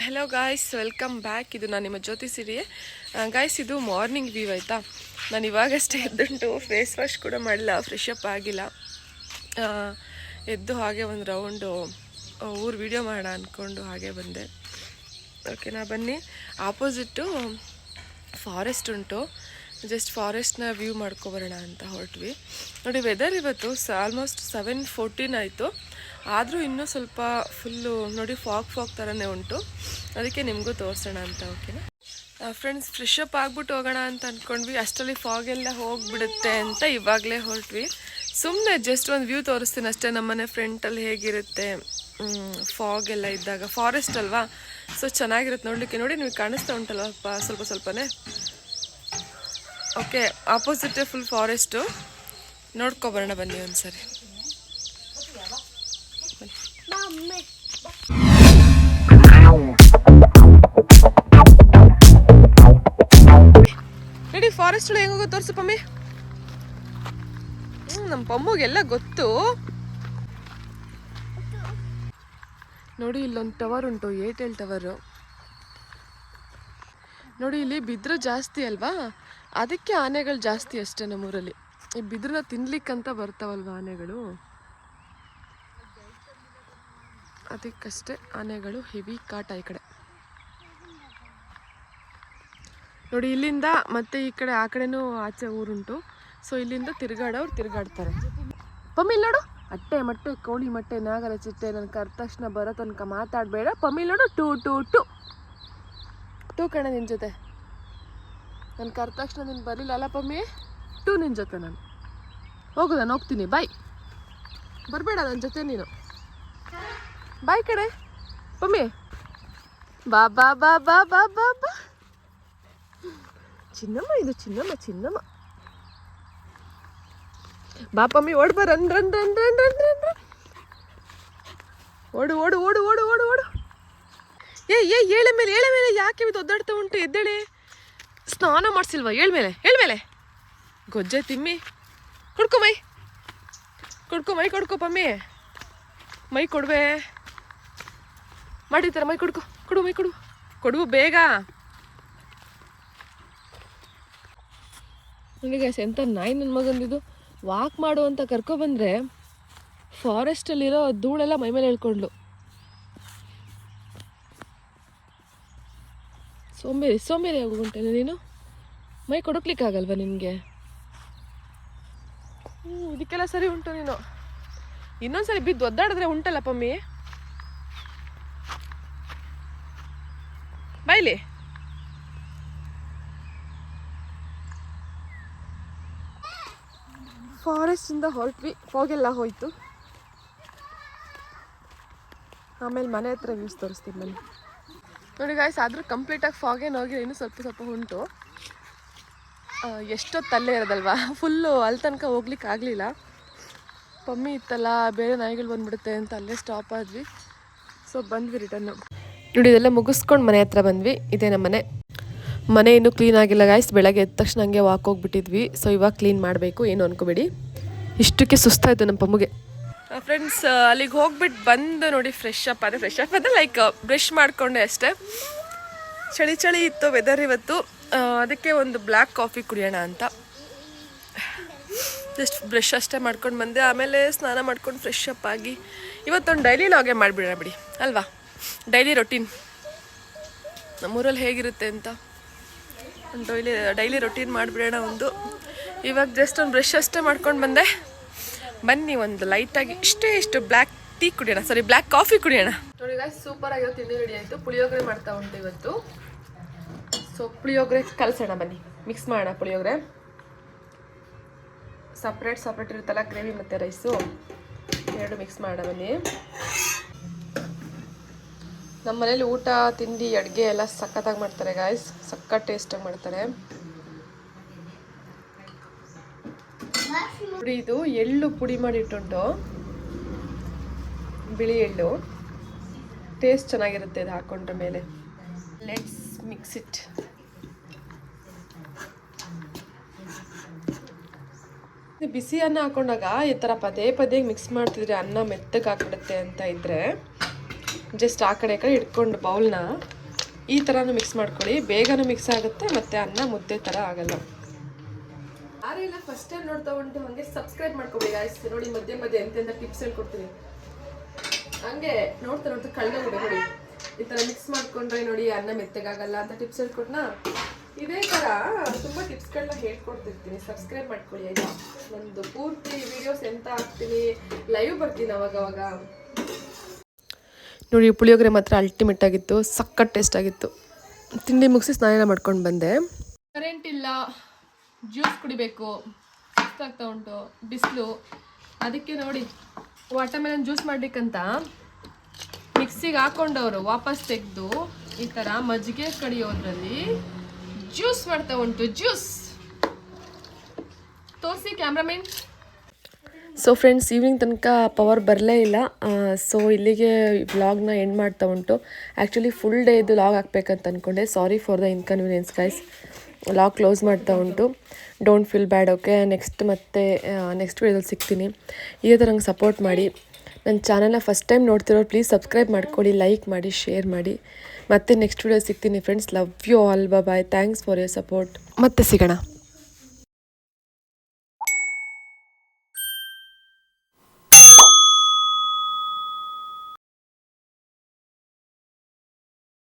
Hello guys, welcome back. ಇದು ನಾನು ನಿಮ್ಮ ಜ್ಯೋತಿ ಸಿರಿ ಗಾಯ್ಸ್. ಇದು ಮಾರ್ನಿಂಗ್ ವ್ಯೂ ಆಯಿತಾ. ನಾನು ಇವಾಗಷ್ಟೇ ಎದ್ದುಂಟು, ಫೇಸ್ ವಾಶ್ ಕೂಡ ಮಾಡಿಲ್ಲ, ಫ್ರೆಶ್ ಅಪ್ ಆಗಿಲ್ಲ. ಎದ್ದು ಹಾಗೆ ಒಂದು ರೌಂಡು ಊರು ವೀಡಿಯೋ ಮಾಡೋಣ ಅಂದ್ಕೊಂಡು ಹಾಗೆ ಬಂದೆ. ಓಕೆನಾ, ಬನ್ನಿ. ಆಪೋಸಿಟ್ಟು ಫಾರೆಸ್ಟ್ ಉಂಟು, ಜಸ್ಟ್ ಫಾರೆಸ್ಟ್ನ ವ್ಯೂ ಮಾಡ್ಕೊಬರೋಣ ಅಂತ ಹೊರಟ್ವಿ. ನೋಡಿ, ವೆದರ್ ಇವತ್ತು ಆಲ್ಮೋಸ್ಟ್ 7:14 ಆಯಿತು. ಆದರೂ ಇನ್ನೂ ಸ್ವಲ್ಪ ಫುಲ್ಲು ನೋಡಿ ಫಾಗ್ ಥರನೇ ಉಂಟು. ಅದಕ್ಕೆ ನಿಮಗೂ ತೋರಿಸೋಣ ಅಂತ. ಓಕೆನಾ ಫ್ರೆಂಡ್ಸ್, ಫ್ರೆಶ್ ಅಪ್ ಆಗ್ಬಿಟ್ಟು ಹೋಗೋಣ ಅಂತ ಅಂದ್ಕೊಂಡ್ವಿ. ಅಷ್ಟರಲ್ಲಿ ಫಾಗೆಲ್ಲ ಹೋಗಿಬಿಡುತ್ತೆ ಅಂತ ಇವಾಗಲೇ ಹೊರಟ್ವಿ. ಸುಮ್ಮನೆ ಜಸ್ಟ್ ಒಂದು ವ್ಯೂ ತೋರಿಸ್ತೀನಿ ಅಷ್ಟೇ. ನಮ್ಮನೆ ಫ್ರಂಟಲ್ಲಿ ಹೇಗಿರುತ್ತೆ ಫಾಗ್ ಎಲ್ಲ ಇದ್ದಾಗ. ಫಾರೆಸ್ಟ್ ಅಲ್ವಾ, ಸೊ ಚೆನ್ನಾಗಿರುತ್ತೆ ನೋಡಲಿಕ್ಕೆ. ನೋಡಿ, ನಿಮಗೆ ಕಾಣಿಸ್ತಾ ಉಂಟಲ್ವಪ್ಪ ಸ್ವಲ್ಪನೇ. ಓಕೆ, ಆಪೋಸಿಟೇ ಫುಲ್ ಫಾರೆಸ್ಟು. ನೋಡ್ಕೊಬರೋಣ ಬನ್ನಿ ಒಂದ್ಸರಿ. ನೋಡಿ, ಫಾರೆಸ್ಟ್ ಹೆಂಗ ಹೋಗೋ ತೋರ್ಸು ಪಮ್ಮಿ. ನಮ್ಮ ಪಮ್ಮಗೆಲ್ಲ ಗೊತ್ತು. ನೋಡಿ, ಇಲ್ಲೊಂದು ಟವರ್ ಉಂಟು, ಏರ್ಟೆಲ್ ಟವರು. ನೋಡಿ, ಇಲ್ಲಿ ಬಿದ್ರು ಜಾಸ್ತಿ ಅಲ್ವಾ, ಅದಕ್ಕೆ ಆನೆಗಳು ಜಾಸ್ತಿ ಅಷ್ಟೇ ನಮ್ಮೂರಲ್ಲಿ. ಈ ಬಿದ್ರನ್ನ ತಿನ್ಲಿಕ್ಕಂತ ಬರ್ತಾವಲ್ವ ಆನೆಗಳು, ಅದಕ್ಕಷ್ಟೇ ಆನೆಗಳು ಹೆವಿ ಕಾಟ ಈ ಕಡೆ. ನೋಡಿ, ಇಲ್ಲಿಂದ ಮತ್ತೆ ಈ ಕಡೆ ಆ ಕಡೆನೂ ಆಚೆ ಊರುಂಟು. ಸೊ ಇಲ್ಲಿಂದ ತಿರ್ಗಾಡೋರು ತಿರ್ಗಾಡ್ತಾರೆ. ಪಮ್ಮಿಲ್ ನೋಡು, ಅಟ್ಟೆ ಮಟ್ಟೆ ಕೋಳಿ ಮೊಟ್ಟೆ ನಾಗರ ಚಿಟ್ಟೆ, ನನ್ನ ಕರೆದ ತಕ್ಷಣ ಬರೋ ತನಕ ಮಾತಾಡಬೇಡ. ಪಮ್ಮಿಲ್ ನೋಡು, ಟೂ ಟೂ ಟೂ ಟೂ ಕಣ ನಿನ್ನ ಜೊತೆ. ನನ್ನ ಕರೆದ ತಕ್ಷಣ ನೀನು ಬರಲಿಲ್ಲ ಅಲ್ಲ ಪಮ್ಮಿ, ಟೂ ನಿನ್ನ ಜೊತೆ. ನಾನು ಹೋಗು, ನಾನು ಹೋಗ್ತೀನಿ, ಬಾಯ್. ಬರಬೇಡ ನನ್ನ ಜೊತೆ ನೀನು, ಬಾಯ್ ಕಡೆ. ಪಮ್ಮಿ ಬಾ ಬಾ ಬಾ ಬಾ ಬಾ ಬಾ ಬಾ. ಚಿನ್ನಮ್ಮ, ಇದು ಚಿನ್ನಮ್ಮ. ಬಾ ಪಮ್ಮಿ, ಓಡ್ಬಾ. Run run run run run run run. ಓಡು ಓಡು ಓಡು ಓಡು ಓಡು ಓಡು. ಏಳೆ ಮೇಲೆ ಯಾಕೆ ಇದು ಒದ್ದಾಡ್ತಾ ಉಂಟು? ಎದ್ದೇಳೆ, ಸ್ನಾನ ಮಾಡಿಸಿಲ್ವಾ? ಏಳ್ಮೇಲೆ ಗೊಜ್ಜೆ ತಿಮ್ಮಿ. ಕೊಡ್ಕೊ ಮೈ ಕೊಡ್ಕೊ ಪಮ್ಮಿ. ಮೈ ಕೊಡುವೆ ಮಾಡಿರ್ತಾರೆ. ಮೈ ಕೊಡು ಬೇಗ. ನನಗೆ ಎಂಥ ನಾಯಿ ನನ್ನ ಮಗಂದಿದ್ದು. ವಾಕ್ ಮಾಡು ಅಂತ ಕರ್ಕೊಬಂದರೆ ಫಾರೆಸ್ಟಲ್ಲಿರೋ ಧೂಳೆಲ್ಲ ಮೈ ಮೇಲೆ ಹೇಳ್ಕೊಂಡ್ಲು. ಸೋಂಬೇರಿ ಆಗುಂಟೇನೆ ನೀನು. ಮೈ ಕೊಡಕ್ಲಿಕ್ಕಾಗಲ್ವ ನಿನಗೆ? ಇದಕ್ಕೆಲ್ಲ ಸರಿ ಉಂಟು ನೀನು. ಇನ್ನೊಂದ್ಸರಿ ಬಿದ್ದು ಒದ್ದಾಡಿದ್ರೆ ಉಂಟಲ್ಲ ಪಮ್ಮಿ, ಬಾಯ್ಲಿ. ಫಾರೆಸ್ಟಿಂದ ಹೊರಟ್ವಿ, ಫಾಗೆಲ್ಲ ಹೋಯ್ತು. ಆಮೇಲೆ ಮನೆ ಹತ್ರ ವ್ಯೂಸ್ ತೋರಿಸ್ತೀನಿ ಬನ್ನಿ. ನೋಡಿ ಗಾಯ್ಸ್, ಆದರೂ ಕಂಪ್ಲೀಟಾಗಿ ಫಾಗೇನು ಹೋಗಿಲ್ಲ, ಇನ್ನೂ ಸ್ವಲ್ಪ ಉಂಟು. ಎಷ್ಟೊತ್ತಲ್ಲೇ ಇರೋದಲ್ವಾ, ಫುಲ್ಲು ಅಲ್ಲಿ ತನಕ ಹೋಗ್ಲಿಕ್ಕೆ ಆಗಲಿಲ್ಲ. ಪಮ್ಮಿ ಇತ್ತಲ್ಲ, ಬೇರೆ ನಾಯಿಗಳು ಬಂದುಬಿಡುತ್ತೆ ಅಂತ ಅಲ್ಲೇ ಸ್ಟಾಪ್ ಆದ್ವಿ. ಸೊ ಬಂದ್ವಿ ರಿಟರ್ನು. ನೋಡಿ, ಇದೆಲ್ಲ ಮುಗಿಸ್ಕೊಂಡು ಮನೆ ಹತ್ರ ಬಂದ್ವಿ. ಇದೇ ನಮ್ಮ ಮನೆ ಇನ್ನೂ ಕ್ಲೀನ್ ಆಗಿಲ್ಲ ಗಾಯ್ಸ್. ಬೆಳಗ್ಗೆ ಎದ್ದ ತಕ್ಷಣ ಹಂಗೆ ವಾಕ್ ಹೋಗ್ಬಿಟ್ಟಿದ್ವಿ. ಸೊ ಇವಾಗ ಕ್ಲೀನ್ ಮಾಡಬೇಕು, ಏನು ಅನ್ಕೋಬೇಡಿ. ಇಷ್ಟಕ್ಕೆ ಸುಸ್ತಾಯಿತು ನಮ್ಮ ಪಮ್ಮಗೆ. ಫ್ರೆಂಡ್ಸ್, ಅಲ್ಲಿಗೆ ಹೋಗ್ಬಿಟ್ಟು ಬಂದು ನೋಡಿ ಫ್ರೆಶ್ ಅಪ್ ಅಂದರೆ ಲೈಕ್ ಬ್ರಷ್ ಮಾಡಿಕೊಂಡೆ ಅಷ್ಟೇ. ಚಳಿ ಇತ್ತು ವೆದರ್ ಇವತ್ತು. ಅದಕ್ಕೆ ಒಂದು ಬ್ಲ್ಯಾಕ್ ಕಾಫಿ ಕುಡಿಯೋಣ ಅಂತ ಜಸ್ಟ್ ಬ್ರಷ್ ಅಷ್ಟೇ ಮಾಡ್ಕೊಂಡು ಬಂದೆ. ಆಮೇಲೆ ಸ್ನಾನ ಮಾಡ್ಕೊಂಡು ಫ್ರೆಶ್ ಅಪ್ ಆಗಿ ಇವತ್ತೊಂದು ಡೈಲಿ ಲಾಗೆ ಮಾಡಿಬಿಡೋಣ ಬಿಡಿ ಅಲ್ವಾ. ಡೈಲಿ ರೊಟೀನ್ ನಮ್ಮೂರಲ್ಲಿ ಹೇಗಿರುತ್ತೆ ಅಂತ ಒಂದು ಡೈಲಿ ರೊಟೀನ್ ಮಾಡಿಬಿಡೋಣ ಒಂದು. ಇವಾಗ ಜಸ್ಟ್ ಒಂದು ಬ್ರಷ್ ಅಷ್ಟೇ ಮಾಡ್ಕೊಂಡು ಬಂದೆ. ಬನ್ನಿ ಒಂದು ಲೈಟಾಗಿ ಇಷ್ಟು ಬ್ಲ್ಯಾಕ್ ಕಾಫಿ ಕುಡಿಯೋಣ. ನೋಡಿ ಗಾಯ್ಸ್, ಸೂಪರ್ ಆಗಿರೋ ತಿಂಡಿ ರೆಡಿ ಆಯಿತು. ಪುಳಿಯೋಗರೆ ಮಾಡ್ತಾ ಉಂಟು ಇವತ್ತು. ಸೊ ಪುಳಿಯೋಗರೆ ಕಲಸೋಣ ಬನ್ನಿ, ಮಿಕ್ಸ್ ಮಾಡೋಣ. ಪುಳಿಯೋಗರೆ ಸಪ್ರೇಟ್ ಇರುತ್ತಲ್ಲ, ಗ್ರೇವಿ ಮತ್ತು ರೈಸು ಎರಡು ಮಿಕ್ಸ್ ಮಾಡೋಣ ಬನ್ನಿ. ನಮ್ಮ ಮನೇಲಿ ಊಟ ತಿಂಡಿ ಅಡುಗೆ ಎಲ್ಲ ಸಖತ್ತಾಗಿ ಮಾಡ್ತಾರೆ ಗಾಯ್ಸ್, ಸಖತ್ ಟೇಸ್ಟಾಗಿ ಮಾಡ್ತಾರೆ. ನೋಡಿ, ಇದು ಎಳ್ಳು ಪುಡಿ ಮಾಡಿಟ್ಟುಂಟು, ಬಿಳಿ ಎಳ್ಳು. ಟೇಸ್ಟ್ ಚೆನ್ನಾಗಿರುತ್ತೆ ಇದು ಹಾಕೊಂಡ್ರ ಮೇಲೆ. Let's mix it. ಬಿಸಿ ಅನ್ನ ಹಾಕೊಂಡಾಗ ಈ ಥರ ಪದೇ ಮಿಕ್ಸ್ ಮಾಡ್ತಿದ್ರೆ ಅನ್ನ ಮೆತ್ತಗೆ ಹಾಕ್ಬಿಡುತ್ತೆ ಅಂತ ಇದ್ದರೆ ಜಸ್ಟ್ ಆ ಕಡೆ ಇಟ್ಕೊಂಡು ಬೌಲ್ನ ಈ ಥರನೂ ಮಿಕ್ಸ್ ಮಾಡ್ಕೊಳ್ಳಿ, ಬೇಗನೂ ಮಿಕ್ಸ್ ಆಗುತ್ತೆ ಮತ್ತು ಅನ್ನ ಮುದ್ದೆ ಥರ ಆಗಲ್ಲ. ಯಾರೆಲ್ಲ ಫಸ್ಟ್ ಟೈಮ್ ನೋಡ್ತಾ ಉಂಟು ಹಾಗೆ ಸಬ್ಸ್ಕ್ರೈಬ್ ಮಾಡ್ಕೊಬೇಡಿ ಗಾಯ್ಸ್. ನೋಡಿ ಮಧ್ಯೆ ಮಧ್ಯೆ ಎಂತೆಂಥ ಟಿಪ್ಸ್ ಹೇಳ್ಕೊಡ್ತೀನಿ. ಹಂಗೆ ನೋಡ್ತಾ ಕಳ್ದ ನೋಡಿ ಈ ಥರ ಮಿಕ್ಸ್ ಮಾಡ್ಕೊಂಡ್ರೆ ನೋಡಿ ಅನ್ನ ಮೆತ್ತಗಾಗಲ್ಲ ಅಂತ ಟಿಪ್ಸ್ ಹೇಳ್ಕೊಟ್ನಾ. ಇದೇ ಥರ ತುಂಬ ಟಿಪ್ಸ್ಗಳನ್ನ ಹೇಳ್ಕೊಡ್ತಿರ್ತೀನಿ, ಸಬ್ಸ್ಕ್ರೈಬ್ ಮಾಡ್ಕೊಳ್ಳಿ ಆಯಿತಾ. ನಂದು ಪೂರ್ತಿ ವೀಡಿಯೋಸ್ ಎಂತ ಹಾಕ್ತೀನಿ, ಲೈವ್ ಬರ್ತೀನಿ ಅವಾಗವಾಗ. ನೋಡಿ ಪುಳಿಯೋಗರೆ ಮಾತ್ರ ಅಲ್ಟಿಮೇಟ್ ಆಗಿತ್ತು, ಸಖತ್ ಟೇಸ್ಟ್ ಆಗಿತ್ತು. ತಿಂಡಿ ಮುಗಿಸಿ ಸ್ನಾನ ಮಾಡ್ಕೊಂಡು ಬಂದೆ. ಕರೆಂಟ್ ಇಲ್ಲ, ಜ್ಯೂಸ್ ಕುಡಿಬೇಕು, ಸುಸ್ತಾಗ್ತಾ ಉಂಟು, ಬಿಸಿಲು. ಅದಕ್ಕೆ ನೋಡಿ ವಾಟರ್ಮೆಲನ್ ಜ್ಯೂಸ್ ಮಾಡ್ಲಿಕ್ಕಂತ ಮಿಕ್ಸಿಗೆ ಹಾಕೊಂಡವರು ವಾಪಸ್ ತೆಗೆದು ಈ ಥರ ಮಜ್ಜಿಗೆ ಕಡಿಯೋದ್ರಲ್ಲಿ ಜ್ಯೂಸ್ ಮಾಡ್ತಾ ಉಂಟು. ಜ್ಯೂಸ್ ತೋರಿಸಿ ಕ್ಯಾಮ್ರಾಮನ್. ಸೊ ಫ್ರೆಂಡ್ಸ್, ಈವ್ನಿಂಗ್ ತನಕ ಪವರ್ ಬರಲೇ ಇಲ್ಲ. ಸೊ ಇಲ್ಲಿಗೆ ವ್ಲಾಗ್ನ ಎಂಡ್ ಮಾಡ್ತಾ ಉಂಟು. ಆ್ಯಕ್ಚುಲಿ ಫುಲ್ ಡೇ ಇದು ಲಾಗ್ ಹಾಕ್ಬೇಕಂತ ಅಂದ್ಕೊಂಡೆ. Sorry for the inconvenience guys. Log close ಮಾಡ್ತಾ ಉಂಟು. Don't feel bad, okay. Next ವೀಡಿಯೋದಲ್ಲಿ ಸಿಗ್ತೀನಿ. ಇದೇ ಥರ ನಂಗೆ ಸಪೋರ್ಟ್ ಮಾಡಿ. ನನ್ನ ಚಾನಲ್ನ ಫಸ್ಟ್ ಟೈಮ್ ನೋಡ್ತಿರೋರು ಪ್ಲೀಸ್ ಸಬ್ಸ್ಕ್ರೈಬ್ ಮಾಡ್ಕೊಳ್ಳಿ, ಲೈಕ್ ಮಾಡಿ, ಶೇರ್ ಮಾಡಿ. ಮತ್ತೆ ನೆಕ್ಸ್ಟ್ ವೀಡಿಯೋ ಸಿಗ್ತೀನಿ friends. Love you all, bye. Thanks for your support. ಮತ್ತೆ ಸಿಗೋಣ.